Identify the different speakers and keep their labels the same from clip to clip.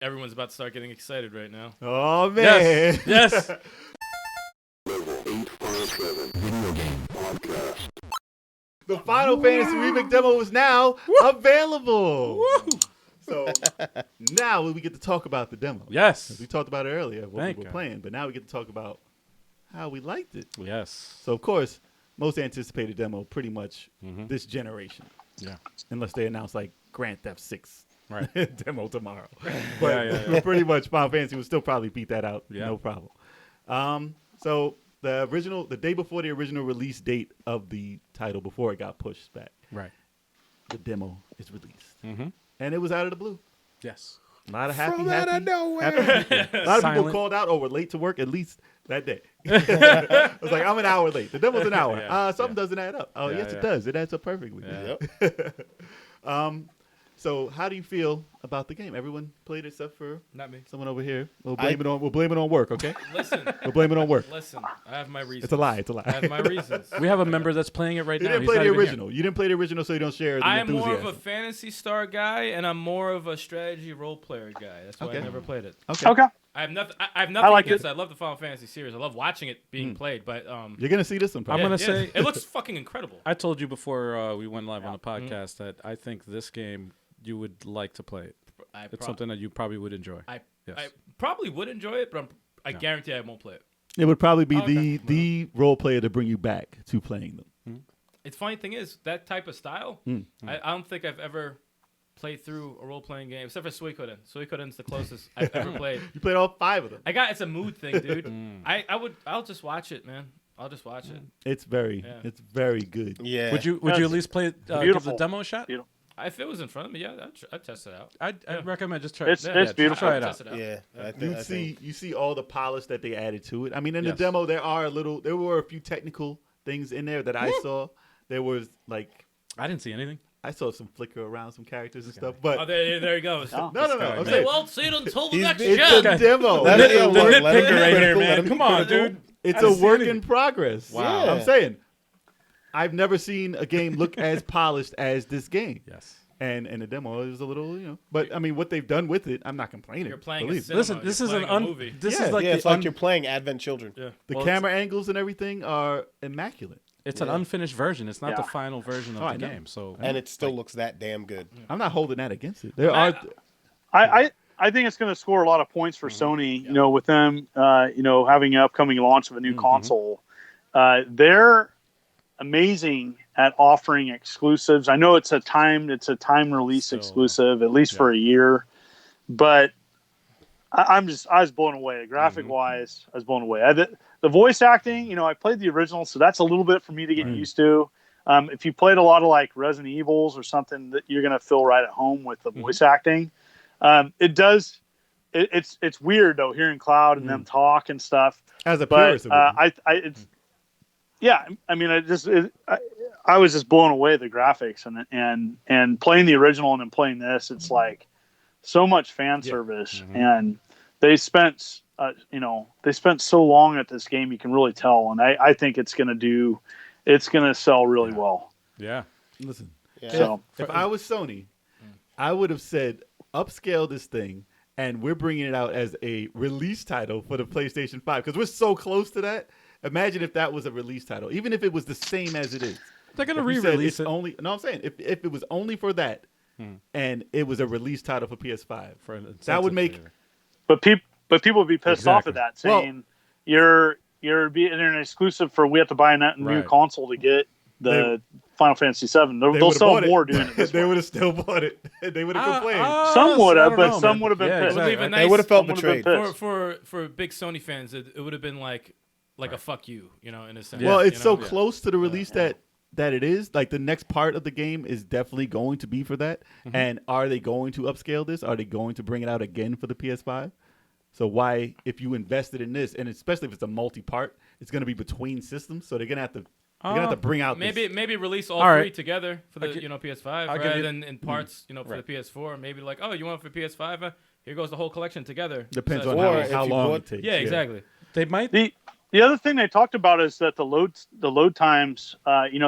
Speaker 1: Everyone's about to start getting excited right now.
Speaker 2: Oh, man.
Speaker 1: Yes.
Speaker 3: Level 857 Video Game Podcast.
Speaker 2: The Final Fantasy Remake demo is now available.
Speaker 1: Woo.
Speaker 2: So now we get to talk about the demo.
Speaker 1: Yes.
Speaker 2: We talked about it earlier, what
Speaker 1: Thank
Speaker 2: we were
Speaker 1: you.
Speaker 2: playing, but now we get to talk about how we liked it.
Speaker 1: Yes.
Speaker 2: So, of course, most anticipated demo pretty much this generation.
Speaker 1: Yeah.
Speaker 2: Unless they announce like Grand Theft 6
Speaker 1: Right.
Speaker 2: demo tomorrow. But pretty much Final Fantasy will still probably beat that out.
Speaker 1: Yeah.
Speaker 2: No problem. So the day before the original release date of the title, before it got pushed back,
Speaker 1: Right.
Speaker 2: the demo is released.
Speaker 1: Mm-hmm.
Speaker 2: And it was out of the blue.
Speaker 1: Yes.
Speaker 2: A lot of happy,
Speaker 3: From
Speaker 2: happy.
Speaker 3: out of nowhere.
Speaker 2: happy people. A lot of people
Speaker 1: Silent.
Speaker 2: called out or were late to work at least that day. I was like, I'm an hour late. The demo's an hour.
Speaker 1: Yeah.
Speaker 2: Something doesn't add up. Oh,
Speaker 1: Yeah,
Speaker 2: yes,
Speaker 1: yeah.
Speaker 2: it does. It adds up perfectly.
Speaker 1: Yeah.
Speaker 3: Yep.
Speaker 2: So how do you feel about the game? Everyone played it except for
Speaker 1: Not me.
Speaker 2: someone over here. We'll blame it on work, okay?
Speaker 1: Listen.
Speaker 2: We'll blame it on work.
Speaker 1: Listen. I have my reasons.
Speaker 2: It's a lie. It's a
Speaker 1: I
Speaker 2: lie.
Speaker 1: have my reasons.
Speaker 4: We have a member that's playing it right
Speaker 2: You
Speaker 4: now.
Speaker 2: didn't
Speaker 4: He's
Speaker 2: play
Speaker 4: not
Speaker 2: the
Speaker 4: even here.
Speaker 2: original. You didn't play the original, so you don't share the
Speaker 1: I am
Speaker 2: enthusiasm.
Speaker 1: more of a Fantasy Star guy, and I'm more of a strategy role player guy. That's why
Speaker 2: Okay.
Speaker 1: I never played it.
Speaker 2: Okay.
Speaker 1: I have nothing. I have nothing
Speaker 5: like
Speaker 1: against it. I love the Final Fantasy series. I love watching it being played. But
Speaker 2: You're gonna see this one.
Speaker 4: I'm
Speaker 2: Probably.
Speaker 4: gonna say-
Speaker 1: it looks fucking incredible.
Speaker 4: I told you before we went live on the podcast that I think this game you would like to play it. It's something that you probably would enjoy.
Speaker 1: I
Speaker 4: Yes.
Speaker 1: probably would enjoy it, but I guarantee I won't play it.
Speaker 2: It would probably be
Speaker 1: Okay.
Speaker 2: the role player to bring you back to playing them.
Speaker 1: It's funny thing is that type of style. I don't think I've ever played through a role playing game except for Suikoden. Suikoden's the closest I've ever played.
Speaker 2: You played all 5 of them.
Speaker 1: It's a mood thing, dude. I'll just watch it, man. I'll just watch it.
Speaker 2: It's very good.
Speaker 3: Yeah.
Speaker 4: Would you at least play it, give the
Speaker 5: beautiful.
Speaker 4: demo a shot?
Speaker 5: Beautiful.
Speaker 1: If it was in front of me, yeah, I'd test it out.
Speaker 4: I'd recommend just try.
Speaker 5: It's beautiful.
Speaker 4: Try it out.
Speaker 1: Test it out.
Speaker 3: Yeah.
Speaker 2: You see all the polish that they added to it. I mean, in the
Speaker 4: Yes.
Speaker 2: demo there were a few technical things in there that I saw. There was like
Speaker 4: I didn't see anything.
Speaker 2: I saw some flicker around some characters and stuff, but
Speaker 1: Oh, there he goes.
Speaker 5: No.
Speaker 2: no.
Speaker 4: guy,
Speaker 2: I'm
Speaker 4: man.
Speaker 1: They
Speaker 2: saying,
Speaker 1: won't see it until the
Speaker 3: He's
Speaker 1: next
Speaker 3: big-
Speaker 2: it's
Speaker 1: gen.
Speaker 2: a demo.
Speaker 3: Let
Speaker 4: The
Speaker 3: him work. Let him
Speaker 4: nitpicker
Speaker 3: be
Speaker 4: right here,
Speaker 3: critical,
Speaker 4: man.
Speaker 3: let him
Speaker 4: Come
Speaker 3: be
Speaker 4: on,
Speaker 3: critical.
Speaker 4: dude.
Speaker 2: It's
Speaker 4: I
Speaker 2: a
Speaker 4: didn't see
Speaker 2: work
Speaker 4: anything.
Speaker 2: in progress.
Speaker 4: Wow.
Speaker 3: Yeah.
Speaker 2: I'm saying I've never seen a game look as polished as this game.
Speaker 4: Yes.
Speaker 2: And the demo is a little, but I mean, what they've done with it, I'm not complaining.
Speaker 1: You're playing a
Speaker 2: believe me.
Speaker 1: cinema.
Speaker 4: Listen, this
Speaker 1: You're
Speaker 4: is an
Speaker 1: playing a movie.
Speaker 4: this
Speaker 2: Yeah.
Speaker 4: is like
Speaker 3: Yeah, it's
Speaker 4: the
Speaker 3: like you're playing Advent Children.
Speaker 1: Yeah.
Speaker 2: The
Speaker 4: well,
Speaker 2: camera angles and everything are immaculate.
Speaker 4: it's an unfinished version. It's not the
Speaker 5: Yeah.
Speaker 4: final version of
Speaker 2: Oh, I
Speaker 4: the
Speaker 2: know.
Speaker 4: game. So
Speaker 3: And it still looks that damn good.
Speaker 2: I'm not holding that against it. There
Speaker 1: I-
Speaker 2: are.
Speaker 5: I think it's going to score a lot of points for Sony. You know, with them, having an upcoming launch of a new console, they're amazing at offering exclusives. I know it's a timed release
Speaker 4: So-
Speaker 5: exclusive, at least for a year, but I was blown away. Graphic wise, I was blown away. The voice acting, I played the original, so that's a little bit for me to get used to. If you played a lot of like Resident Evils or something, that you're going to feel right at home with the voice acting. It does. It's weird though hearing Cloud and them talk and stuff.
Speaker 2: As a
Speaker 5: But
Speaker 2: purist, it would be.
Speaker 5: it's yeah. I mean, I was just blown away at the graphics and playing the original and then playing this. It's like so much fan service, and they spent so long at this game. You can really tell, and I think it's going to sell really well.
Speaker 4: yeah.
Speaker 2: Listen,
Speaker 3: Yeah.
Speaker 5: So
Speaker 2: if I was Sony, I would have said upscale this thing, and we're bringing it out as a release title for the PlayStation 5 because we're so close to that. Imagine if that was a release title, even if it was the same as it is.
Speaker 4: They're gonna
Speaker 2: If you said
Speaker 4: re-release
Speaker 2: it's
Speaker 4: it.
Speaker 2: only. No, I'm saying if it was only for that, and it was a release title for PS5,
Speaker 4: For an
Speaker 2: that would
Speaker 4: incentive
Speaker 2: make.
Speaker 4: favor.
Speaker 5: but people would be pissed off
Speaker 4: Exactly.
Speaker 5: at that,
Speaker 2: Well-
Speaker 5: saying you're being an exclusive for we have to buy a new
Speaker 4: Right.
Speaker 5: console to get the Final Fantasy VII. They'll
Speaker 2: would've
Speaker 5: sell
Speaker 2: bought it.
Speaker 5: more doing it this
Speaker 2: They
Speaker 5: way.
Speaker 2: would have still bought it. They would have complained.
Speaker 5: Some would
Speaker 4: I
Speaker 5: have,
Speaker 4: don't
Speaker 5: but
Speaker 4: know,
Speaker 5: some
Speaker 4: man.
Speaker 5: would have been
Speaker 4: Yeah,
Speaker 5: pissed.
Speaker 4: exactly.
Speaker 1: Leave it
Speaker 3: They
Speaker 1: nice.
Speaker 3: would have felt
Speaker 5: Someone would've been
Speaker 3: betrayed.
Speaker 5: pissed.
Speaker 1: For big Sony fans, it would have been like a fuck you, in a sense.
Speaker 2: Well, it's
Speaker 1: you
Speaker 2: so
Speaker 1: know?
Speaker 2: close to the release that it is. Like the next part of the game is definitely going to be for that. And are they going to upscale this? Are they going to bring it out again for the PS5? So why, if you invested in this, and especially if it's a multi-part, it's going to be between systems. So they're going to have to bring out
Speaker 1: Maybe
Speaker 2: this.
Speaker 1: maybe release all
Speaker 4: All right.
Speaker 1: three together for the PS5
Speaker 4: I'll give
Speaker 1: rather
Speaker 4: you-
Speaker 1: than in parts, for
Speaker 4: Right.
Speaker 1: the PS4. Maybe like, oh, you want it for PS5? Here goes the whole collection together.
Speaker 2: Depends
Speaker 1: So-
Speaker 2: on
Speaker 3: Or if
Speaker 2: how
Speaker 3: you
Speaker 2: long
Speaker 3: bought-
Speaker 2: it takes.
Speaker 1: Yeah, exactly.
Speaker 4: They might.
Speaker 5: The other thing they talked about is that the load times.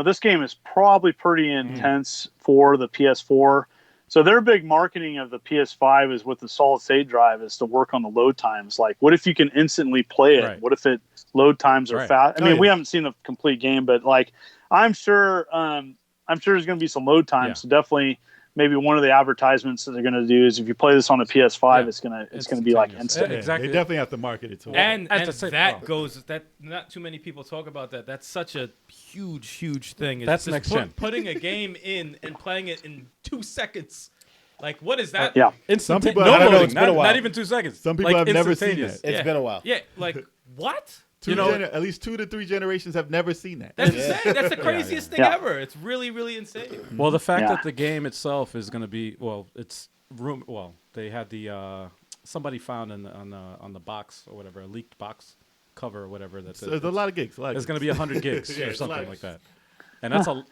Speaker 5: This game is probably pretty intense for the PS4. So their big marketing of the PS5 is with the solid state drive is to work on the load times. Like, what if you can instantly play it?
Speaker 4: Right.
Speaker 5: What if it load times are
Speaker 4: Right.
Speaker 5: fast? I mean,
Speaker 2: yeah.
Speaker 5: we haven't seen the complete game, but like, I'm sure there's going to be some load times.
Speaker 4: Yeah.
Speaker 5: So definitely, maybe one of the advertisements that they're going to do is if you play this on a PS5,
Speaker 4: Yeah.
Speaker 5: it's gonna be like
Speaker 4: Instantaneous.
Speaker 5: instant.
Speaker 2: Yeah,
Speaker 4: Exactly.
Speaker 2: They definitely have to market it to
Speaker 1: And,
Speaker 4: At
Speaker 1: and
Speaker 4: the same-
Speaker 1: that
Speaker 4: oh.
Speaker 1: goes that not too many people talk about that. That's such a huge thing. It's
Speaker 4: That's
Speaker 1: just
Speaker 4: next gen.
Speaker 1: Putting a game in and playing it in 2 seconds. Like, what is that?
Speaker 5: Yeah.
Speaker 4: Instant.
Speaker 2: people-
Speaker 4: No
Speaker 2: I don't know,
Speaker 4: loading.
Speaker 3: it's been a while.
Speaker 4: Not even 2 seconds.
Speaker 2: Some people
Speaker 4: Like,
Speaker 2: have never seen
Speaker 4: instantaneous.
Speaker 2: that.
Speaker 3: It's been a while.
Speaker 1: Yeah, like what?
Speaker 2: At least 2 to 3 generations have never seen that.
Speaker 1: That's insane. That's the craziest thing
Speaker 5: Yeah.
Speaker 1: ever. It's really insane.
Speaker 4: Well, the fact
Speaker 5: Yeah.
Speaker 4: that the game itself is going to be it's room. Well, they had the somebody found on the box or whatever, a leaked box cover or whatever. That
Speaker 2: So there's a lot of gigs.
Speaker 4: It's going to be 100 gigs
Speaker 2: Yeah,
Speaker 4: or
Speaker 2: it's a lot.
Speaker 4: something like that. And that's a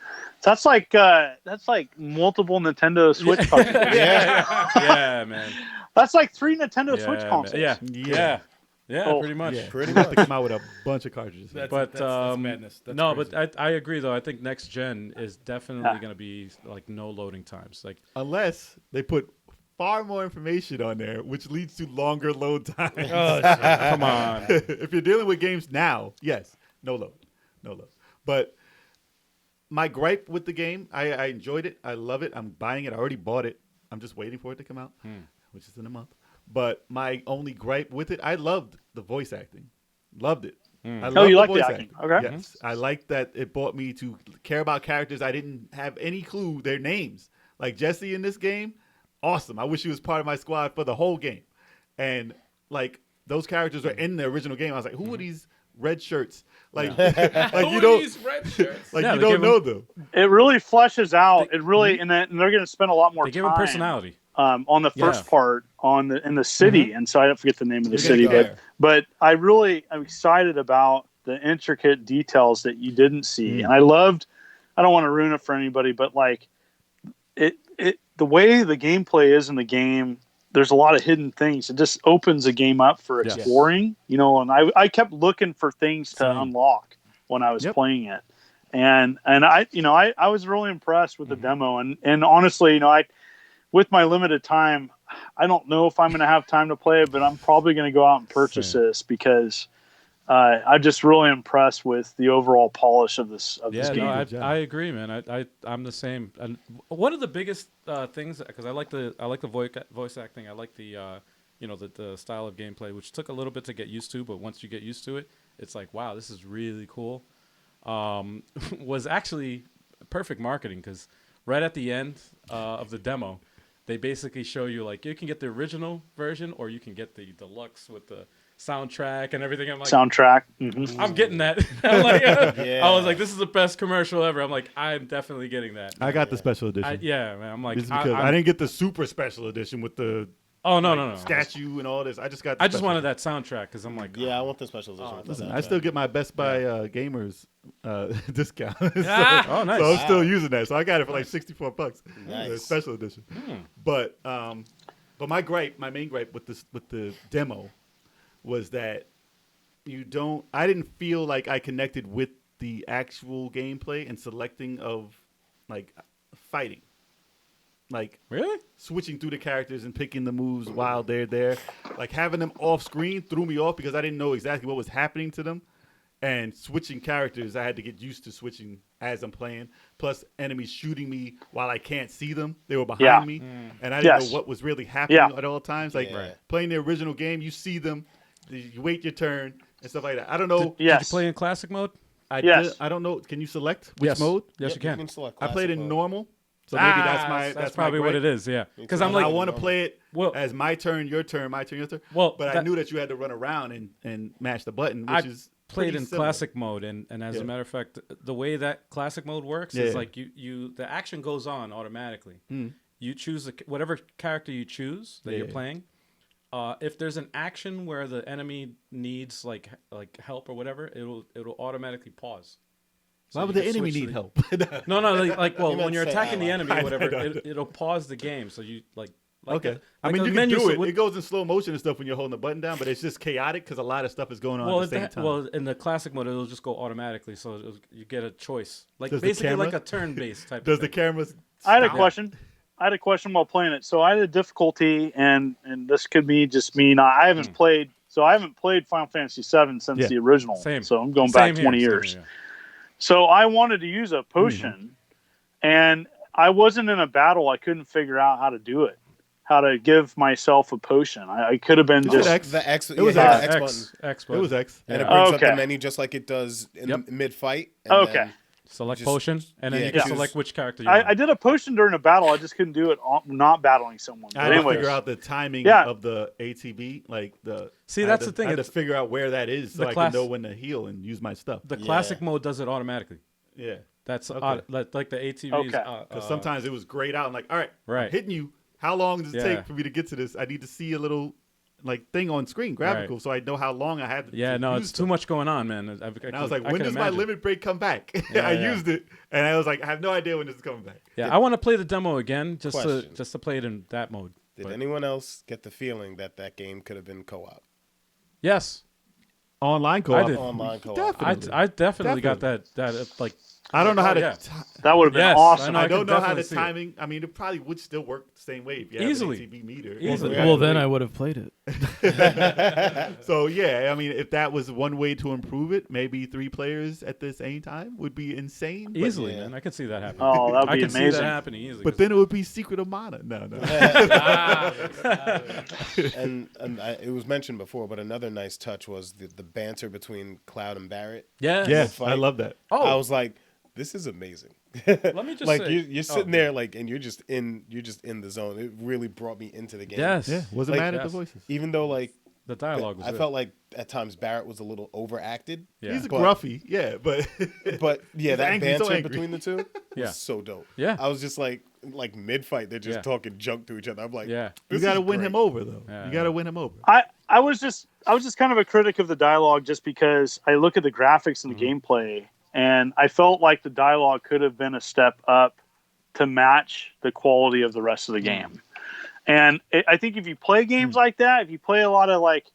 Speaker 5: That's like multiple Nintendo Switch cartridges.
Speaker 4: yeah, man.
Speaker 5: That's like 3 Nintendo
Speaker 4: Yeah,
Speaker 5: Switch
Speaker 4: man.
Speaker 5: consoles.
Speaker 4: Yeah,
Speaker 5: Oh.
Speaker 4: pretty much.
Speaker 2: Yeah,
Speaker 3: Pretty
Speaker 2: they have to come out with a bunch of cartridges.
Speaker 4: But
Speaker 1: that's madness. That's
Speaker 4: no,
Speaker 1: crazy.
Speaker 4: but I agree though. I think next gen is definitely
Speaker 5: Yeah.
Speaker 4: going to be like no loading times. Like
Speaker 2: Unless they put far more information on there, which leads to longer load times.
Speaker 4: come on.
Speaker 2: If you're dealing with games now, yes, no load. But my gripe with the game, I enjoyed it. I love it. I'm buying it. I already bought it. I'm just waiting for it to come out, which is in a month. But my only gripe with it, I loved the voice acting. Loved it. I
Speaker 5: Oh,
Speaker 2: loved
Speaker 5: you like the
Speaker 2: voice
Speaker 5: acting. Okay.
Speaker 2: Yes. I like that it brought me to care about characters I didn't have any clue their names. Like Jesse in this game, awesome. I wish he was part of my squad for the whole game. And like those characters are in the original game. I was like, who are these red shirts? Like, like
Speaker 1: Who
Speaker 2: you
Speaker 1: are
Speaker 2: don't
Speaker 1: these red shirts?
Speaker 2: like
Speaker 4: Yeah,
Speaker 2: you
Speaker 4: they
Speaker 2: don't
Speaker 4: give
Speaker 2: know them.
Speaker 5: It really fleshes out. It really, and they're going to spend a lot more
Speaker 4: They give
Speaker 5: time
Speaker 4: him personality.
Speaker 5: on the first
Speaker 4: Yeah.
Speaker 5: part in the city. And so I don't forget the name of the
Speaker 3: You're
Speaker 5: city,
Speaker 3: gonna go
Speaker 5: but I'm excited about the intricate details that you didn't see. And I don't want to ruin it for anybody, but like the way the gameplay is in the game, there's a lot of hidden things. It just opens the game up for
Speaker 4: Yes.
Speaker 5: exploring, and I kept looking for things to unlock when I was playing it. And I was really impressed with the demo. And honestly, with my limited time, I don't know if I'm going to have time to play it, but I'm probably going to go out and purchase this because I'm just really impressed with the overall polish of this
Speaker 4: Yeah,
Speaker 5: game.
Speaker 4: no,
Speaker 2: Good job.
Speaker 4: I agree, man. I'm the same. And one of the biggest things, because I like the voice acting, I like the the style of gameplay, which took a little bit to get used to, but once you get used to it, it's like, wow, this is really cool. Was actually perfect marketing because right at the end of the demo, they basically show you like you can get the original version or you can get the deluxe with the soundtrack and everything. I'm like,
Speaker 5: Soundtrack. Mm-hmm.
Speaker 4: I'm getting that. I'm like,
Speaker 3: Yeah.
Speaker 4: I was like, this is the best commercial ever. I'm like, I'm definitely getting that.
Speaker 2: I got the special edition.
Speaker 4: Yeah, man. I'm like,
Speaker 2: Just because I didn't get the super special edition with the
Speaker 4: oh no.
Speaker 2: statue and all this. I just got. The
Speaker 4: I just
Speaker 2: special
Speaker 4: wanted that soundtrack because I'm like,
Speaker 3: Yeah, I want the special edition. with the
Speaker 2: Listen,
Speaker 3: soundtrack.
Speaker 2: I still get my Best Buy gamers discount. So,
Speaker 4: oh nice.
Speaker 2: so I'm still using that. So I got it for like $64.
Speaker 3: Nice.
Speaker 2: The special edition. But my main gripe with the demo was that I didn't feel like I connected with the actual gameplay and selecting of like fighting. Like
Speaker 4: Really?
Speaker 2: switching through the characters and picking the moves while they're there. Like having them off screen threw me off because I didn't know exactly what was happening to them. And switching characters, I had to get used to switching as I'm playing. Plus enemies shooting me while I can't see them. They were behind me. And I didn't know what was really happening at all times. Like playing the original game, you see them, you wait your turn and stuff like that. I don't know.
Speaker 4: Did you play in classic mode?
Speaker 2: I don't know. Can you select which
Speaker 4: Yes.
Speaker 2: mode?
Speaker 4: Yes,
Speaker 3: Yep,
Speaker 4: you can.
Speaker 3: select
Speaker 2: I played
Speaker 3: classic
Speaker 2: in
Speaker 3: mode.
Speaker 2: normal. So maybe that's
Speaker 4: probably
Speaker 2: my
Speaker 4: what
Speaker 2: gripe.
Speaker 4: it is. Yeah, because
Speaker 3: too.
Speaker 4: I'm
Speaker 2: I
Speaker 4: like,
Speaker 2: want to play it
Speaker 4: Well-
Speaker 2: as my turn, your turn, my turn, your turn.
Speaker 4: Well,
Speaker 2: but I
Speaker 4: that-
Speaker 2: knew that you had to run around and mash the button, which
Speaker 4: I
Speaker 2: is
Speaker 4: played
Speaker 2: pretty
Speaker 4: in
Speaker 2: similar.
Speaker 4: classic mode, and as a matter of fact, the way that classic mode works is like you the action goes on automatically. You choose whatever character you choose that you're playing. If there's an action where the enemy needs like help or whatever, it'll automatically pause. So
Speaker 2: Why would
Speaker 4: you
Speaker 2: the
Speaker 4: can
Speaker 2: enemy
Speaker 4: switch
Speaker 2: need
Speaker 4: to
Speaker 2: help?
Speaker 4: No, well,
Speaker 3: You meant
Speaker 4: when you're
Speaker 3: say
Speaker 4: attacking the
Speaker 3: ally.
Speaker 4: enemy or whatever,
Speaker 2: I know.
Speaker 4: it'll pause the game. So you like
Speaker 2: Okay. I
Speaker 4: like
Speaker 2: mean,
Speaker 4: a
Speaker 2: you can
Speaker 4: menu
Speaker 2: do it.
Speaker 4: with-
Speaker 2: It goes in slow motion and stuff when you're holding the button down, but it's just chaotic because a lot of stuff is going on at the same time.
Speaker 4: Well, in the classic mode, it'll just go automatically, so you get a choice, like
Speaker 2: Does the
Speaker 4: basically like
Speaker 2: camera-
Speaker 4: a turn-based type.
Speaker 2: Does
Speaker 4: of
Speaker 2: the
Speaker 4: thing.
Speaker 2: camera?
Speaker 5: I had a
Speaker 2: stop?
Speaker 5: question. had a question while playing it. So I had a difficulty, and this could be just me. I haven't played. So I haven't played Final Fantasy VII since the original.
Speaker 4: Same.
Speaker 5: So I'm going back 20 years.
Speaker 4: Here, yeah.
Speaker 5: So I wanted to use a potion, and I wasn't in a battle. I couldn't figure out how to do it. How to give myself a potion. I could have been just
Speaker 2: X.
Speaker 3: The X.
Speaker 2: It was
Speaker 3: yeah,
Speaker 2: X.
Speaker 3: the X button.
Speaker 4: X
Speaker 2: It
Speaker 4: button.
Speaker 2: was X.
Speaker 3: And it brings up
Speaker 5: Okay.
Speaker 3: the menu just like it does in mid-fight. And
Speaker 5: Okay.
Speaker 3: then
Speaker 4: Select
Speaker 3: just-
Speaker 4: potion, and then
Speaker 3: yeah,
Speaker 4: you can
Speaker 3: choose-
Speaker 4: select which character you want.
Speaker 5: I did a potion during a battle. I just couldn't do it not battling someone.
Speaker 2: I
Speaker 5: But
Speaker 2: had to
Speaker 5: anyways,
Speaker 2: figure out the timing
Speaker 5: Yeah.
Speaker 2: of the ATB, like the.
Speaker 4: See,
Speaker 2: I
Speaker 4: that's
Speaker 2: had
Speaker 4: the thing,
Speaker 2: I had to
Speaker 4: it's-
Speaker 2: figure out where that is so
Speaker 4: the
Speaker 2: I
Speaker 4: class-
Speaker 2: can know when to heal and use my stuff.
Speaker 4: The classic mode does it automatically.
Speaker 2: Yeah,
Speaker 4: That's
Speaker 2: Okay.
Speaker 4: like the ATVs.
Speaker 5: Okay.
Speaker 2: because sometimes it was grayed out. I'm like, all right,
Speaker 4: Right.
Speaker 2: I'm hitting you. How long does it
Speaker 4: Yeah.
Speaker 2: take for me to get to this? I need to see a little like thing on screen, graphical,
Speaker 4: Right.
Speaker 2: so I know how long I have to.
Speaker 4: Yeah,
Speaker 2: to
Speaker 4: no,
Speaker 2: use
Speaker 4: it's
Speaker 2: stuff.
Speaker 4: too much going on, man.
Speaker 2: And I was like, when does my limit break come back?
Speaker 4: Yeah,
Speaker 2: I
Speaker 4: yeah.
Speaker 2: used it, and I was like, I have no idea when this is coming back.
Speaker 4: Yeah, I want to play the demo again
Speaker 3: Question.
Speaker 4: just to play it in that mode.
Speaker 3: Did
Speaker 4: But-
Speaker 3: anyone else get the feeling that game could have been co-op?
Speaker 4: Yes,
Speaker 2: Online co-op.
Speaker 4: did.
Speaker 3: Online co-op.
Speaker 2: Definitely.
Speaker 4: I definitely got that like.
Speaker 2: I don't know how to.
Speaker 4: yeah.
Speaker 5: that would have been
Speaker 4: Yes,
Speaker 5: awesome.
Speaker 4: I
Speaker 2: I
Speaker 4: know.
Speaker 2: don't know how
Speaker 4: definitely
Speaker 2: the
Speaker 4: see it.
Speaker 2: timing. I mean, it probably would still work the same way if you
Speaker 4: Easily.
Speaker 2: have an ATB meter.
Speaker 4: Easily.
Speaker 2: Yeah.
Speaker 1: Well, then I would have played it.
Speaker 2: So yeah, I mean, if that was one way to improve it, maybe 3 players at the same time would be insane. But,
Speaker 4: Easily,
Speaker 3: yeah.
Speaker 4: man. I can see that happening.
Speaker 5: Oh, that would
Speaker 4: I
Speaker 5: be
Speaker 4: can see that
Speaker 5: amazing.
Speaker 4: happening easily.
Speaker 2: but then it would be Secret of Mana. No.
Speaker 3: It was mentioned before, but another nice touch was the banter between Cloud and Barrett.
Speaker 4: yeah,
Speaker 2: Yes,
Speaker 3: Fight.
Speaker 2: I love that.
Speaker 4: Oh,
Speaker 3: I was like, this is amazing.
Speaker 4: let me just
Speaker 3: like
Speaker 4: say,
Speaker 3: you're sitting there like, and you're just in the zone. It really brought me into the game.
Speaker 4: Yes,
Speaker 2: Yeah, wasn't
Speaker 3: Like,
Speaker 2: mad at the
Speaker 4: yes.
Speaker 2: voices.
Speaker 3: Even though like
Speaker 4: the dialogue was
Speaker 3: I
Speaker 4: good.
Speaker 3: felt like at times Barrett was a little overacted.
Speaker 4: Yeah.
Speaker 2: He's a
Speaker 3: But-
Speaker 2: gruffy, yeah, but
Speaker 3: But yeah,
Speaker 2: He's
Speaker 3: that
Speaker 2: angry, so
Speaker 3: banter
Speaker 2: angry.
Speaker 3: between the two was
Speaker 4: Yeah.
Speaker 3: so dope.
Speaker 4: Yeah.
Speaker 3: I was just like mid fight, they're just
Speaker 4: Yeah.
Speaker 3: talking junk to each other. I'm like,
Speaker 4: Yeah.
Speaker 2: you
Speaker 3: this
Speaker 2: got to
Speaker 3: is
Speaker 2: win
Speaker 3: great.
Speaker 2: him over though.
Speaker 4: Yeah,
Speaker 2: You got to win him over.
Speaker 5: I was just kind of a critic of the dialogue just because I look at the graphics and the gameplay, and I felt like the dialogue could have been a step up to match the quality of the rest of the game. And I think if you play games like that, if you play a lot of like,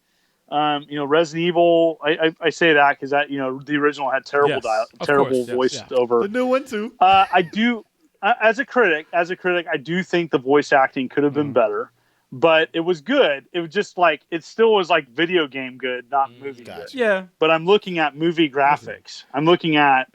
Speaker 5: Resident Evil, I say that because that the original had terrible
Speaker 4: Yes, of
Speaker 5: terrible
Speaker 4: course, yes,
Speaker 5: voiced
Speaker 4: yeah.
Speaker 5: over.
Speaker 2: The new one too.
Speaker 5: I do, as a critic, I do think the voice acting could have been better, but it was good. It was just like it still was like video game good, not movie
Speaker 3: Gotcha.
Speaker 5: good.
Speaker 4: Yeah,
Speaker 5: But I'm looking at movie graphics. I'm looking at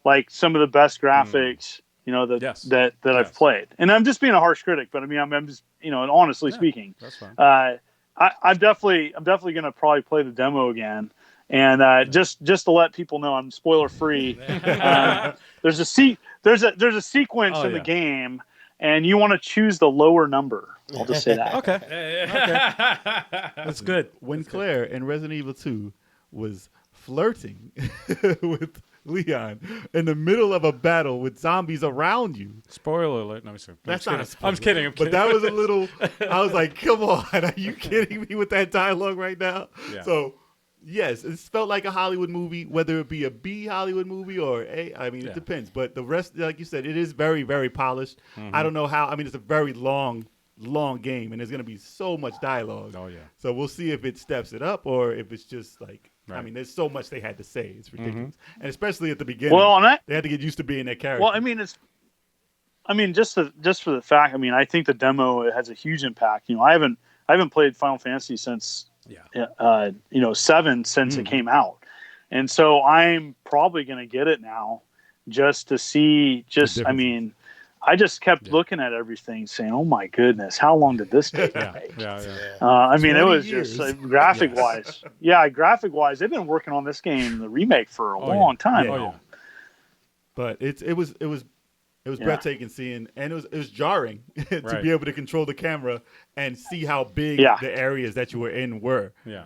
Speaker 5: like some of the best graphics,
Speaker 4: Yes.
Speaker 5: that I've
Speaker 4: Yes.
Speaker 5: played. And I'm just being a harsh critic, but I mean, I'm just and honestly speaking,
Speaker 4: that's fine.
Speaker 5: I'm definitely gonna probably play the demo again. And just to let people know, I'm spoiler free. There's a sequence
Speaker 4: Oh,
Speaker 5: in the
Speaker 4: yeah.
Speaker 5: game, and you want to choose the lower number. I'll just say that.
Speaker 4: Okay, that's good.
Speaker 2: When Claire in Resident Evil 2 was flirting with Leon in the middle of a battle with zombies around you.
Speaker 4: Spoiler alert. No, I'm kidding.
Speaker 2: That's
Speaker 4: I'm
Speaker 2: not a
Speaker 4: just kidding. I'm kidding. I'm
Speaker 2: But
Speaker 4: kidding.
Speaker 2: that was a little, I was like, come on, are you kidding me with that dialogue right now?
Speaker 4: Yeah.
Speaker 2: So, yes, it felt like a Hollywood movie, whether it be a B Hollywood movie or A, I mean,
Speaker 4: Yeah.
Speaker 2: it depends. But the rest, like you said, it is very, very polished. I don't know how, I mean, it's a very long game, and there's going to be so much dialogue.
Speaker 4: Oh, yeah.
Speaker 2: So we'll see if it steps it up or if it's just like, I
Speaker 4: Right.
Speaker 2: mean, there's so much they had to say. It's ridiculous. And especially at the beginning,
Speaker 5: Well, and
Speaker 2: they had to get used to being that character.
Speaker 5: Well, I mean, just for the fact. I mean, I think the demo has a huge impact. I haven't played Final Fantasy since
Speaker 4: Yeah.
Speaker 5: 7 since it came out, and so I'm probably going to get it now just to see. I mean, I just kept looking at everything, saying, "Oh my goodness, how long did this take?" to
Speaker 4: Yeah.
Speaker 5: make?"
Speaker 4: Yeah.
Speaker 5: I mean, it
Speaker 2: 20
Speaker 5: was
Speaker 2: years.
Speaker 5: just graphic wise. Yeah, graphic wise, they've been working on this game, the remake, for a long time.
Speaker 2: Yeah.
Speaker 4: Oh,
Speaker 5: now.
Speaker 4: yeah.
Speaker 2: But it was
Speaker 5: Yeah.
Speaker 2: breathtaking seeing, and it was jarring to
Speaker 4: Right.
Speaker 2: be able to control the camera and see how big
Speaker 5: Yeah.
Speaker 2: the areas that you were in were.
Speaker 4: Yeah.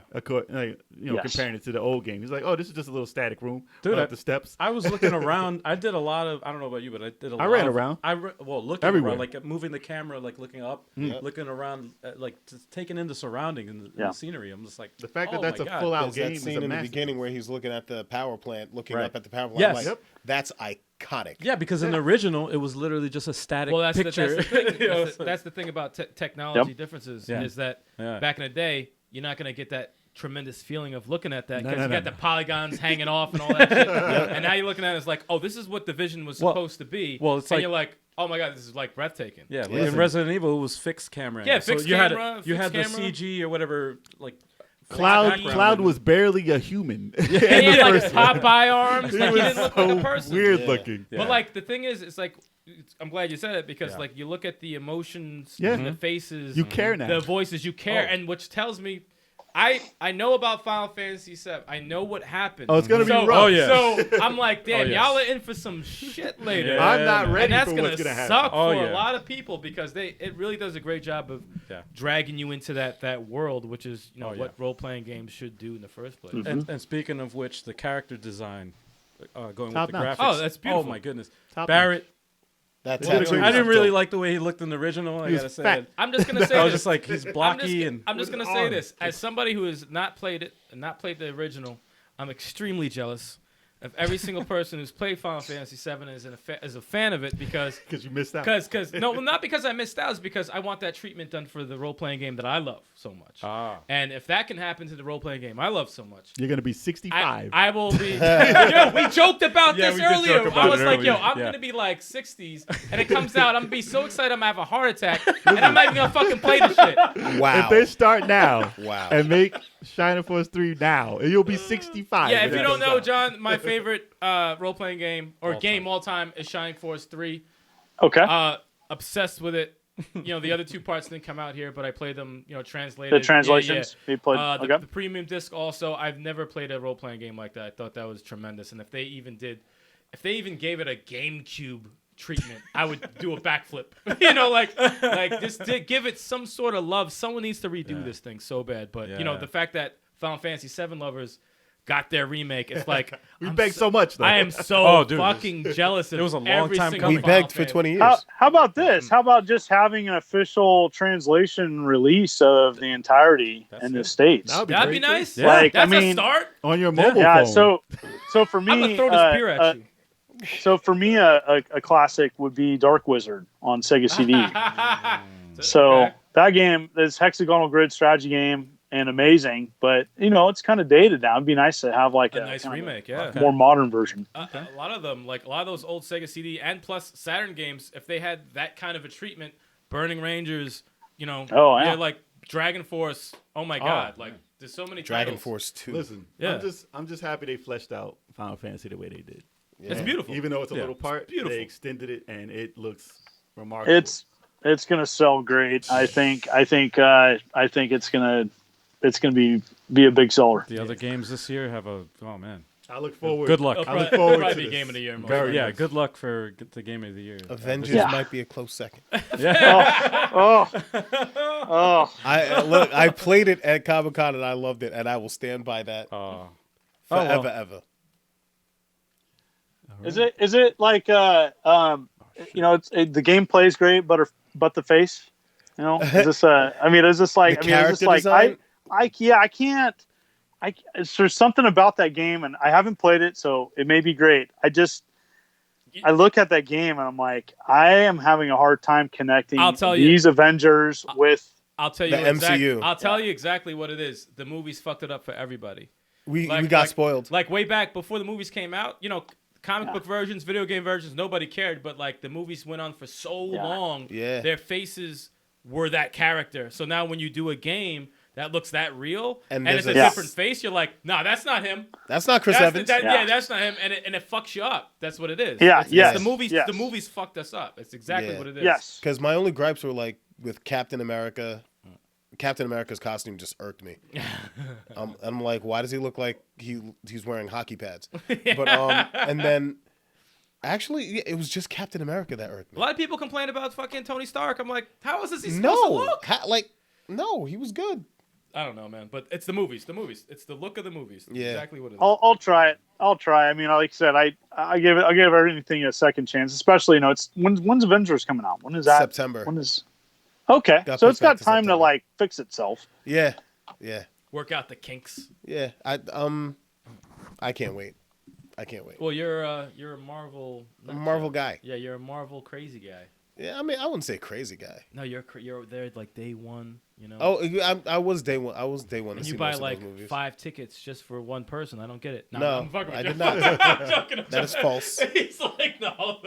Speaker 5: Yes.
Speaker 2: Comparing it to the old game. He's like, oh, this is just a little static room.
Speaker 4: Dude,
Speaker 2: Run up the steps.
Speaker 4: I was looking around. I did a lot of. I don't know about you, but I did a lot.
Speaker 2: I ran around.
Speaker 4: Looking
Speaker 2: Everywhere.
Speaker 4: around, like moving the camera, like looking up, looking around, like just taking in the surrounding and the scenery. I'm just like,
Speaker 2: The fact that
Speaker 4: oh
Speaker 2: that's
Speaker 4: my
Speaker 2: a
Speaker 4: God.
Speaker 2: full out
Speaker 3: There's
Speaker 2: game
Speaker 3: that
Speaker 2: is
Speaker 3: scene
Speaker 2: a
Speaker 3: in the
Speaker 2: massive.
Speaker 3: beginning where he's looking at the power plant, looking
Speaker 4: Right.
Speaker 3: up at the power plant.
Speaker 4: Yes.
Speaker 3: I'm like,
Speaker 2: Yep.
Speaker 3: that's iconic.
Speaker 4: Yeah, because in the original, it was literally just a static
Speaker 1: Well, that's
Speaker 4: picture.
Speaker 1: the thing.
Speaker 4: You know,
Speaker 1: That's the thing about technology differences
Speaker 4: Yeah.
Speaker 1: is that
Speaker 4: Yeah.
Speaker 1: back in the day, you're not going to get that tremendous feeling of looking at that
Speaker 2: No,
Speaker 1: because
Speaker 2: no,
Speaker 1: you
Speaker 2: no,
Speaker 1: got
Speaker 2: no.
Speaker 1: the polygons hanging off and all that shit. And now you're looking at it as like, oh, this is what the vision was
Speaker 4: Well-
Speaker 1: supposed to be.
Speaker 4: well, it's
Speaker 1: and
Speaker 4: like-
Speaker 1: you're like, oh my god, this is like breathtaking.
Speaker 4: Yeah, like
Speaker 3: Listen.
Speaker 4: in Resident Evil, it was fixed camera.
Speaker 1: Yeah,
Speaker 4: so
Speaker 1: fixed
Speaker 4: you
Speaker 1: camera,
Speaker 4: had you
Speaker 1: fixed
Speaker 4: had the
Speaker 1: camera.
Speaker 4: CG or whatever, like
Speaker 2: Cloud
Speaker 4: background.
Speaker 2: was barely a human.
Speaker 1: And he had like Popeye arms.
Speaker 2: He
Speaker 1: Like, he
Speaker 2: was
Speaker 1: didn't look like
Speaker 2: so
Speaker 1: a person.
Speaker 2: weird
Speaker 3: Yeah.
Speaker 2: looking.
Speaker 4: Yeah.
Speaker 1: But like the thing is, it's like I'm glad you said it because
Speaker 4: Yeah.
Speaker 1: like you look at the emotions,
Speaker 2: Yeah.
Speaker 1: the faces,
Speaker 2: You care now.
Speaker 1: the voices, you care, and which tells me, I know about Final Fantasy VII. I know what happened.
Speaker 2: Oh, it's gonna be
Speaker 1: so,
Speaker 2: rough.
Speaker 4: Oh, yeah.
Speaker 1: So I'm like, damn,
Speaker 4: Oh, yes.
Speaker 1: y'all are in for some shit later.
Speaker 4: Yeah,
Speaker 2: I'm not
Speaker 4: man.
Speaker 2: ready
Speaker 1: And that's
Speaker 2: for
Speaker 1: gonna
Speaker 2: what's gonna happen.
Speaker 1: suck
Speaker 4: Oh,
Speaker 1: for
Speaker 4: yeah.
Speaker 1: a lot of people because it really does a great job of
Speaker 4: Yeah.
Speaker 1: dragging you into that world, which is
Speaker 4: Oh, yeah.
Speaker 1: what role playing games should do in the first place.
Speaker 4: And speaking of which, the character design, going
Speaker 2: Top
Speaker 4: with the
Speaker 2: notch.
Speaker 4: graphics.
Speaker 1: Oh, that's beautiful.
Speaker 4: Oh my goodness,
Speaker 2: Top
Speaker 4: Barrett.
Speaker 3: That's
Speaker 2: Yeah,
Speaker 3: actually
Speaker 2: I
Speaker 4: I didn't really
Speaker 3: dope.
Speaker 4: like the way he looked in the original. I
Speaker 2: He was
Speaker 4: gotta say,
Speaker 2: fat.
Speaker 1: I'm just gonna say
Speaker 4: I was
Speaker 1: this.
Speaker 4: just like he's blocky and
Speaker 1: I'm just
Speaker 2: with
Speaker 1: gonna
Speaker 2: his
Speaker 1: say
Speaker 2: arms.
Speaker 1: this as somebody who has not played it and not played the original. I'm extremely jealous of every single person who's played Final Fantasy VII and is a fan of it because
Speaker 2: You missed out.
Speaker 1: no, well, not because I missed out. It's because I want that treatment done for the role playing game that I love so much. And if that can happen to the role playing game I love so much,
Speaker 2: You're gonna be 65.
Speaker 1: I will be. Yo, we joked about
Speaker 4: Yeah,
Speaker 1: this
Speaker 4: we did
Speaker 1: earlier.
Speaker 4: joke about
Speaker 1: I was
Speaker 4: it
Speaker 1: like, yo,
Speaker 4: earlier.
Speaker 1: I'm
Speaker 4: Yeah.
Speaker 1: gonna be like 60s, and it comes out. I'm gonna be so excited. I'm gonna have a heart attack, and I'm not even gonna fucking play the shit.
Speaker 3: Wow.
Speaker 2: If they start now
Speaker 3: Wow.
Speaker 2: and make Shining Force 3 now, and you'll be 65.
Speaker 1: Yeah, if
Speaker 2: when
Speaker 1: you
Speaker 2: it
Speaker 1: don't
Speaker 2: comes
Speaker 1: know,
Speaker 2: out.
Speaker 1: John, my favorite role playing game or
Speaker 4: All
Speaker 1: game
Speaker 4: time.
Speaker 1: all time is Shining Force 3.
Speaker 5: Okay.
Speaker 1: Obsessed with it. The other two parts didn't come out here, but I played them. Translated.
Speaker 5: The
Speaker 1: Yeah,
Speaker 5: translations you played.
Speaker 1: yeah.
Speaker 5: Okay.
Speaker 1: The premium disc also. I've never played a role playing game like that. I thought that was tremendous. And if they even gave it a GameCube treatment, I would do a backflip. like just give it some sort of love. Someone needs to redo this thing so bad. But
Speaker 4: Yeah.
Speaker 1: the fact that Final Fantasy VII lovers got their remake, it's like
Speaker 2: We
Speaker 1: I'm
Speaker 2: begged so much, though.
Speaker 1: I am so
Speaker 4: Oh, dude,
Speaker 1: fucking jealous of
Speaker 4: it was a long
Speaker 1: every
Speaker 4: time
Speaker 1: single
Speaker 3: We
Speaker 4: coming.
Speaker 1: Final
Speaker 3: begged for
Speaker 1: Fantasy.
Speaker 3: 20 years.
Speaker 5: How about this? How about just having an official translation release of the entirety
Speaker 4: That's
Speaker 5: in the
Speaker 4: it.
Speaker 5: States?
Speaker 2: That would
Speaker 1: That'd be
Speaker 2: great, too.
Speaker 1: nice.
Speaker 4: Yeah.
Speaker 5: Like,
Speaker 1: That's
Speaker 5: I
Speaker 1: a
Speaker 5: mean,
Speaker 1: start.
Speaker 2: On your mobile
Speaker 5: Yeah.
Speaker 2: phone.
Speaker 5: So for me,
Speaker 1: I'm gonna throw this beer at you.
Speaker 5: So for me, a classic would be Dark Wizard on Sega CD. So
Speaker 1: Okay.
Speaker 5: that game, this hexagonal grid strategy game, and amazing, but it's kind of dated now. It'd be nice to have like
Speaker 1: a
Speaker 5: a
Speaker 1: nice
Speaker 5: kind of
Speaker 1: remake, yeah.
Speaker 5: a more modern version.
Speaker 1: A lot of them, like a lot of those old Sega CD and plus Saturn games, if they had that kind of a treatment, Burning Rangers,
Speaker 5: Oh, yeah.
Speaker 1: like Dragon Force. Oh my God, like there's so many
Speaker 3: Dragon
Speaker 1: titles.
Speaker 3: Force 2.
Speaker 2: Listen,
Speaker 1: Yeah.
Speaker 2: I'm just happy they fleshed out Final Fantasy the way they did.
Speaker 1: It's beautiful.
Speaker 2: Even though it's a
Speaker 4: Yeah.
Speaker 2: little part,
Speaker 1: beautiful.
Speaker 2: they extended it and it looks remarkable.
Speaker 5: It's gonna sell great. I think it's gonna be a big seller.
Speaker 4: the other games this year have oh man.
Speaker 2: I look forward.
Speaker 4: Good luck.
Speaker 1: It'll
Speaker 2: I look
Speaker 1: probably,
Speaker 2: forward
Speaker 1: probably
Speaker 2: to
Speaker 1: be
Speaker 2: this.
Speaker 1: game of the year. Most
Speaker 2: Very
Speaker 1: likely.
Speaker 4: Yeah,
Speaker 2: nice.
Speaker 4: good luck for the game of the year.
Speaker 3: Avengers
Speaker 5: Yeah.
Speaker 3: might be a close second.
Speaker 5: Oh,
Speaker 3: I played it at Comic-Con and I loved it, and I will stand by that
Speaker 4: Oh,
Speaker 3: forever,
Speaker 4: well.
Speaker 3: ever.
Speaker 5: is it like the gameplay is great, but the face, is this is this like
Speaker 3: The
Speaker 5: is this
Speaker 3: character
Speaker 5: like
Speaker 3: design?
Speaker 5: I can't. There's something about that game, and I haven't played it, so it may be great. I look at that game and I'm like, I am having a hard time connecting
Speaker 1: I'll tell you.
Speaker 5: these Avengers with.
Speaker 1: I'll tell you
Speaker 3: The MCU.
Speaker 1: I'll tell you exactly what it is. The movies fucked it up for everybody.
Speaker 3: We
Speaker 1: Like-
Speaker 3: got
Speaker 1: like-
Speaker 3: spoiled.
Speaker 1: Like way back before the movies came out, comic book versions, video game versions, nobody cared. But like the movies went on for so long,
Speaker 3: Yeah.
Speaker 1: their faces were that character. So now when you do a game that looks that real
Speaker 3: And
Speaker 1: and it's
Speaker 3: there's
Speaker 1: a
Speaker 3: a-
Speaker 1: different face, you're like, nah, that's not him.
Speaker 3: That's not Chris
Speaker 1: That's
Speaker 3: Evans.
Speaker 5: Yeah.
Speaker 1: that's not him, and it fucks you up. That's what it is.
Speaker 5: Yeah,
Speaker 1: It's
Speaker 5: yes,
Speaker 1: the movies.
Speaker 5: yes.
Speaker 1: The movies fucked us up. It's exactly
Speaker 3: Yeah.
Speaker 1: what it is.
Speaker 5: Yes.
Speaker 3: Because my only gripes were like with Captain America. Captain America's costume just irked me. I'm like, why does he look like he's wearing hockey pads? But and then actually, yeah, it was just Captain America that irked
Speaker 1: A
Speaker 3: me.
Speaker 1: lot of people complain about fucking Tony Stark. I'm like, how is this? He's supposed to
Speaker 3: No,
Speaker 1: look?
Speaker 3: no, he was good.
Speaker 1: I don't know, man. But it's the movies. The movies. It's the look of the movies. That's
Speaker 3: Yeah.
Speaker 1: exactly what it is.
Speaker 5: I'll try it. I mean, like I said, I give everything a second chance. Especially, it's when's Avengers coming out? When is that?
Speaker 3: September.
Speaker 5: When is? Okay,
Speaker 3: Got
Speaker 5: so it's
Speaker 3: pushed back
Speaker 5: got
Speaker 3: to
Speaker 5: time to
Speaker 3: September.
Speaker 5: like fix itself.
Speaker 3: Yeah.
Speaker 1: Work out the kinks.
Speaker 3: I can't wait.
Speaker 1: Well, you're a Marvel.
Speaker 3: I'm a Marvel guy.
Speaker 1: Yeah, you're a Marvel crazy guy.
Speaker 3: Yeah, I mean, I wouldn't say crazy guy.
Speaker 1: No, you're there like day one. You know.
Speaker 3: Oh, I was day one. I was day one.
Speaker 1: And
Speaker 3: to
Speaker 1: you
Speaker 3: see
Speaker 1: buy
Speaker 3: most of
Speaker 1: like
Speaker 3: those movies.
Speaker 1: 5 tickets just for one person. I don't get it.
Speaker 3: No,
Speaker 1: I'm fucking with
Speaker 3: I
Speaker 1: you.
Speaker 3: did not.
Speaker 1: I'm joking.
Speaker 3: That is false.
Speaker 1: He's like, no.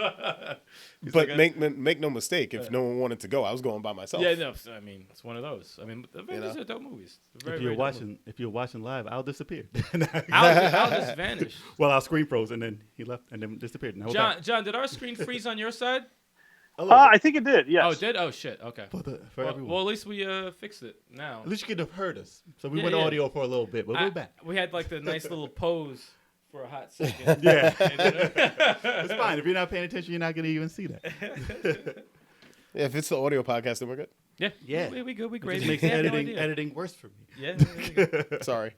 Speaker 1: He's
Speaker 3: But
Speaker 1: like,
Speaker 3: make no mistake. If no one wanted to go, I was going by myself.
Speaker 1: yeah, no. I mean, it's one of those. I mean, Avengers are dope movies. They're very,
Speaker 2: If you're watching live, I'll disappear.
Speaker 1: I'll just vanish.
Speaker 2: Well, our screen froze and then he left and then disappeared. And I was back.
Speaker 1: John, did our screen freeze on your side?
Speaker 5: I think it did. Yes.
Speaker 1: Oh, it did? Oh, shit. Okay.
Speaker 2: For everyone.
Speaker 1: Well, at least we fixed it now.
Speaker 2: At least you could have heard us. So we
Speaker 1: Yeah,
Speaker 2: went
Speaker 1: yeah.
Speaker 2: audio for a little bit, but we're back.
Speaker 1: We had like the nice little pose for a hot second.
Speaker 2: Yeah. It's fine. If you're not paying attention, you're not going to even see that.
Speaker 3: If it's the audio podcast, then we're good.
Speaker 1: Yeah.
Speaker 2: Yeah.
Speaker 1: We good. We
Speaker 2: It
Speaker 1: great.
Speaker 2: just makes editing worse for me.
Speaker 1: Yeah.
Speaker 3: Sorry.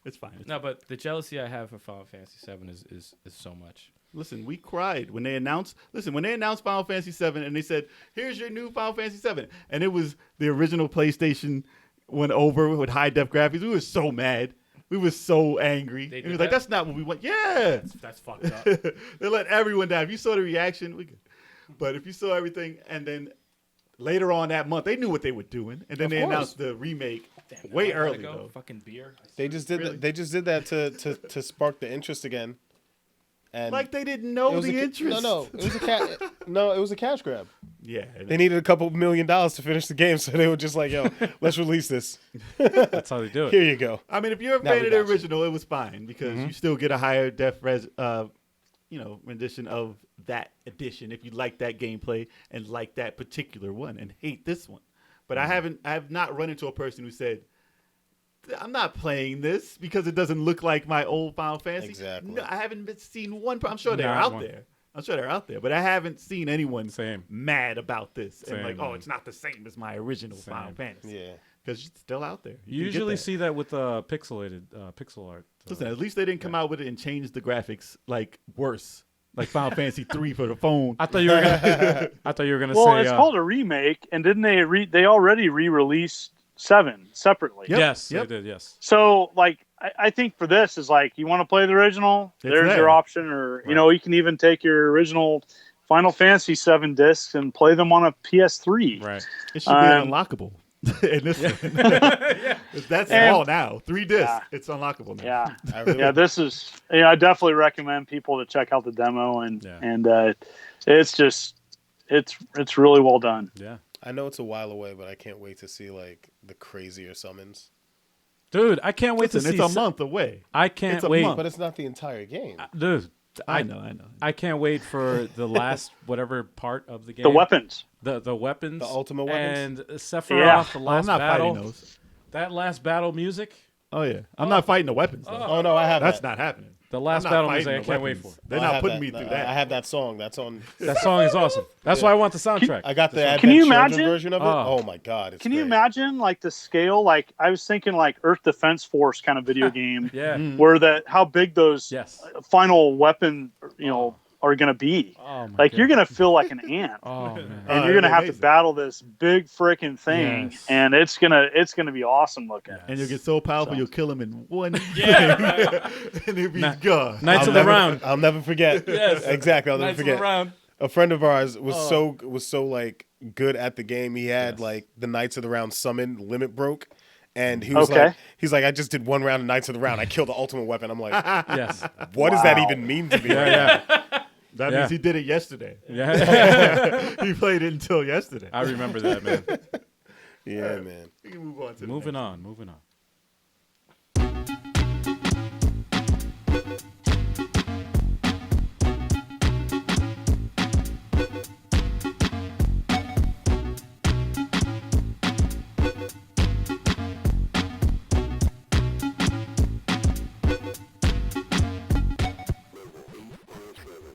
Speaker 2: It's fine.
Speaker 1: No, but the jealousy I have for Final Fantasy VII is so much.
Speaker 2: Listen, we cried when they announced. Listen, when they announced Final Fantasy VII, and they said, "Here's your new Final Fantasy VII," and it was the original PlayStation went over with high def graphics. We were so mad. We were so angry.
Speaker 1: They
Speaker 2: It
Speaker 1: did
Speaker 2: was like,
Speaker 1: that?
Speaker 2: "That's not what we want." Yeah,
Speaker 1: That's fucked up.
Speaker 2: they let everyone down. If you saw the reaction, we could. But if you saw everything, and then later on that month, they knew what they were doing, and then
Speaker 3: Of
Speaker 2: they
Speaker 3: course.
Speaker 2: announced the remake
Speaker 1: Damn,
Speaker 2: way
Speaker 1: now I gotta
Speaker 2: early
Speaker 1: go.
Speaker 2: though.
Speaker 1: Fucking beer.
Speaker 3: They just did.
Speaker 2: Really?
Speaker 3: They just did that to spark the interest again. And
Speaker 2: Like they didn't know the interest.
Speaker 3: No, it was it was a cash grab.
Speaker 2: Yeah,
Speaker 3: They needed a couple $1 million to finish the game, so they were just like, "Yo, let's release this.
Speaker 4: That's how they do it.
Speaker 3: Here you go."
Speaker 2: I mean, if you're a
Speaker 3: Now
Speaker 2: fan
Speaker 3: we
Speaker 2: of the
Speaker 3: got you.
Speaker 2: original, it was fine because you still get a higher def rendition of that edition if you like that gameplay and like that particular one and hate this one. But I have not run into a person who said, "I'm not playing this because it doesn't look like my old Final Fantasy."
Speaker 3: Exactly.
Speaker 2: No, I haven't seen one. I'm sure they're
Speaker 4: Not
Speaker 2: out
Speaker 4: one.
Speaker 2: there. I'm sure they're out there, but I haven't seen anyone
Speaker 4: Same.
Speaker 2: mad about this and
Speaker 4: Same,
Speaker 2: like, "Oh,
Speaker 4: man.
Speaker 2: it's not the same as my original
Speaker 4: Same.
Speaker 2: Final Fantasy."
Speaker 3: Yeah.
Speaker 2: Because it's still out there.
Speaker 4: You
Speaker 2: can get
Speaker 4: usually
Speaker 2: that.
Speaker 4: see that with pixelated pixel art.
Speaker 2: Listen, at least they didn't come out with it and change the graphics like worse, like Final Fantasy 3 for the phone.
Speaker 4: I thought you were gonna. I thought you were gonna
Speaker 5: Well,
Speaker 4: say.
Speaker 5: it's called a remake, and didn't they? They already re-released 7 separately.
Speaker 2: Yep.
Speaker 4: Yes,
Speaker 2: Yep.
Speaker 4: they did. Yes.
Speaker 5: So, like, I think for this is like, you want to play the original?
Speaker 2: It's
Speaker 5: There's
Speaker 2: there.
Speaker 5: your option, or you know, you can even take your original Final Fantasy 7 discs and play them on a PS3.
Speaker 4: Right.
Speaker 2: It should be unlockable in this one. That's
Speaker 5: And-
Speaker 2: all now. 3 discs.
Speaker 5: Yeah.
Speaker 2: It's unlockable now.
Speaker 5: Yeah,
Speaker 3: I really,
Speaker 5: yeah. This is. Yeah, I definitely recommend people to check out the demo, and
Speaker 4: Yeah.
Speaker 5: it's just, it's really well done.
Speaker 4: Yeah.
Speaker 3: I know it's a while away, but I can't wait to see like the crazier summons.
Speaker 4: Dude, I can't wait
Speaker 2: Listen,
Speaker 4: to see.
Speaker 2: it's a month away.
Speaker 4: I can't
Speaker 2: It's a
Speaker 4: wait.
Speaker 2: month.
Speaker 3: But it's not the entire game.
Speaker 4: Dude,
Speaker 2: I know.
Speaker 4: I can't wait for the last whatever part of the game.
Speaker 5: The weapons.
Speaker 4: The weapons.
Speaker 3: The ultimate weapons?
Speaker 4: And Sephiroth,
Speaker 5: Yeah.
Speaker 4: the
Speaker 2: I'm
Speaker 4: last
Speaker 2: not
Speaker 4: battle.
Speaker 2: fighting those.
Speaker 4: That last battle music.
Speaker 2: Oh, yeah. I'm not fighting the weapons, though.
Speaker 3: Oh no, I have
Speaker 2: That's
Speaker 3: that.
Speaker 2: not happening.
Speaker 4: The
Speaker 2: I'm
Speaker 4: last
Speaker 2: not
Speaker 4: battle
Speaker 2: fighting
Speaker 4: music I
Speaker 2: the
Speaker 4: can't wait
Speaker 2: weapons.
Speaker 4: for.
Speaker 2: They're
Speaker 3: I
Speaker 2: not
Speaker 3: have
Speaker 2: putting
Speaker 3: that.
Speaker 2: me through
Speaker 3: I
Speaker 2: that.
Speaker 3: have that song. That's on.
Speaker 4: That song is awesome. That's why I want the soundtrack.
Speaker 3: I got the
Speaker 5: Can
Speaker 3: Advent
Speaker 5: you
Speaker 3: Children
Speaker 5: imagine?
Speaker 3: version of it.
Speaker 4: Oh.
Speaker 3: Oh my god, it's
Speaker 5: Can you
Speaker 3: great.
Speaker 5: imagine like the scale? Like I was thinking like Earth Defense Force kind of video game,
Speaker 4: Yeah.
Speaker 5: where how big those
Speaker 4: Yes.
Speaker 5: final weapon are going to be.
Speaker 4: Oh my
Speaker 5: Like
Speaker 4: God.
Speaker 5: you're going to feel like an ant.
Speaker 4: Oh man.
Speaker 5: And
Speaker 2: Oh,
Speaker 5: you're gonna
Speaker 2: that'd
Speaker 5: have
Speaker 2: be
Speaker 5: to
Speaker 2: amazing.
Speaker 5: battle this big freaking thing,
Speaker 4: Yes.
Speaker 5: and it's gonna be awesome looking.
Speaker 2: And you'll get so powerful,
Speaker 5: So-
Speaker 2: you'll kill him in one thing. And he'll be gone.
Speaker 4: Knights
Speaker 3: I'll
Speaker 4: of the
Speaker 3: never-
Speaker 4: Round.
Speaker 3: I'll never forget.
Speaker 4: Yes.
Speaker 3: Exactly. I'll never
Speaker 4: Knights of
Speaker 3: forget.
Speaker 4: the Round.
Speaker 3: A friend of ours was so like good at the game. He had like the Knights of the Round summon limit broke, and he was
Speaker 5: Okay.
Speaker 3: like, I just did one round of Knights of the Round. I killed the ultimate weapon. I'm like,
Speaker 4: Yes.
Speaker 3: what does that
Speaker 5: Wow.
Speaker 3: even mean to me?
Speaker 4: Yeah.
Speaker 2: That
Speaker 4: Yeah.
Speaker 2: means he did it yesterday.
Speaker 4: Yeah.
Speaker 2: He played it until yesterday.
Speaker 4: I remember that, man.
Speaker 3: Yeah, man.
Speaker 2: We can move on to the
Speaker 4: Moving
Speaker 2: next.
Speaker 4: on. Moving on.